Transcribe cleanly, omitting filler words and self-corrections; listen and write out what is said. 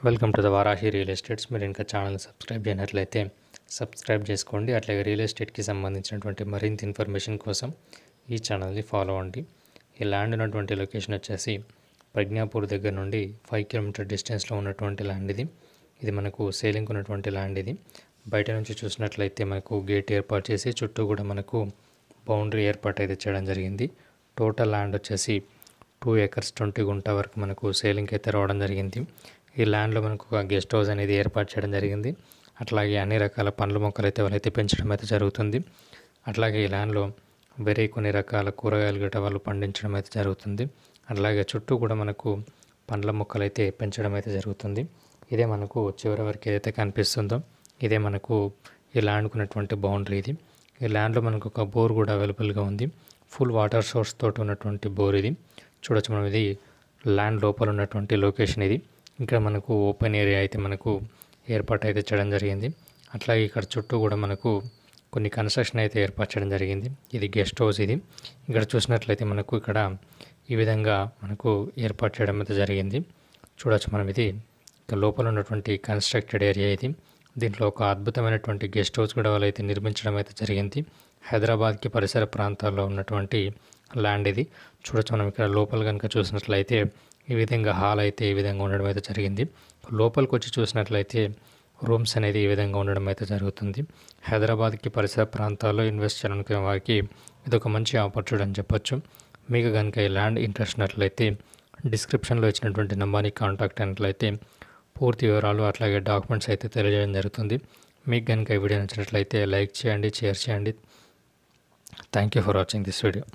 Welcome to the Varahi real estates. మీరు ఇంకా channel subscribe చేయనట్లయితే subscribe చేసుకోండి. అట్లాగే రియల్ ఎస్టేట్కి సంబంధించినటువంటి మరింత ఇన్ఫర్మేషన్ కోసం ఈ ఛానల్ని ఫాలో అవ్వండి. ఈ ల్యాండ్ ఉన్నటువంటి లొకేషన్ వచ్చేసి ప్రజ్ఞాపూర్ దగ్గర నుండి 5 కిలోమీటర్ డిస్టెన్స్లో ఉన్నటువంటి ల్యాండ్ ఇది. ఇది మనకు సేలింగ్ ఉన్నటువంటి ల్యాండ్ ఇది. బయట నుంచి చూసినట్లయితే మనకు గేట్ ఏర్పాటు చేసి చుట్టూ కూడా మనకు బౌండరీ ఏర్పాటు అయితే చేయడం జరిగింది. టోటల్ ల్యాండ్ వచ్చేసి 2 acres 20 గుంట వరకు మనకు సేలింగ్కి అయితే రావడం జరిగింది. ఈ ల్యాండ్లో మనకు ఒక గెస్ట్ హౌస్ అనేది ఏర్పాటు చేయడం జరిగింది. అట్లాగే అన్ని రకాల పండ్ల మొక్కలు అయితే వాళ్ళైతే పెంచడం అయితే జరుగుతుంది. అట్లాగే ఈ ల్యాండ్లో వేరే కొన్ని రకాల కూరగాయలు గట్రా వాళ్ళు పండించడం అయితే జరుగుతుంది. అట్లాగే చుట్టూ కూడా మనకు పండ్ల మొక్కలు అయితే పెంచడం అయితే జరుగుతుంది. ఇదే మనకు చివరి వరకు ఏదైతే కనిపిస్తుందో ఇదే మనకు ఈ ల్యాండ్కు ఉన్నటువంటి బౌండరీ ఇది. ఈ ల్యాండ్లో మనకు ఒక బోర్ కూడా అవైలబుల్గా ఉంది. ఫుల్ వాటర్ సోర్స్ తోటి ఉన్నటువంటి బోర్ ఇది. చూడొచ్చు మనం, ఇది ల్యాండ్ లోపల ఉన్నటువంటి లొకేషన్ ఇది. ఇక్కడ మనకు ఓపెన్ ఏరియా అయితే మనకు ఏర్పాటు అయితే చేయడం జరిగింది. అట్లాగే ఇక్కడ చుట్టూ కూడా మనకు కొన్ని కన్స్ట్రక్షన్ అయితే ఏర్పాటు చేయడం జరిగింది. ఇది గెస్ట్ హౌస్ ఇది. ఇక్కడ చూసినట్లయితే మనకు ఇక్కడ ఈ విధంగా మనకు ఏర్పాటు చేయడం అయితే జరిగింది. చూడొచ్చు మనం, ఇది లోపల ఉన్నటువంటి కన్స్ట్రక్టెడ్ ఏరియా ఇది. దీంట్లో ఒక అద్భుతమైనటువంటి గెస్ట్ హౌస్ కూడా వాళ్ళైతే నిర్మించడం అయితే జరిగింది. హైదరాబాద్కి పరిసర ప్రాంతాల్లో ఉన్నటువంటి ల్యాండ్ ఇది. చూడొచ్చు మనం, ఇక్కడ లోపల కనుక చూసినట్లయితే ఈ విధంగా హాల్ అయితే ఈ విధంగా ఉండడం అయితే జరిగింది. లోపలికి వచ్చి చూసినట్లయితే రూమ్స్ అనేది ఈ విధంగా ఉండడం అయితే జరుగుతుంది. హైదరాబాద్కి పరిసర ప్రాంతాల్లో ఇన్వెస్ట్ చేయాలనుకునే వారికి ఇది ఒక మంచి ఆపర్చునిటీ అని చెప్పొచ్చు. మీకు కనుక ఈ ల్యాండ్ ఇంట్రెస్ట్ ఉన్నట్లయితే డిస్క్రిప్షన్లో ఇచ్చినటువంటి నెంబర్ని కాంటాక్ట్ అయినట్లయితే పూర్తి వివరాలు అట్లాగే డాక్యుమెంట్స్ అయితే తెలియజేయడం జరుగుతుంది. మీకు కనుక ఈ వీడియో నచ్చినట్లయితే లైక్ చేయండి, షేర్ చేయండి. Thank you for watching this video.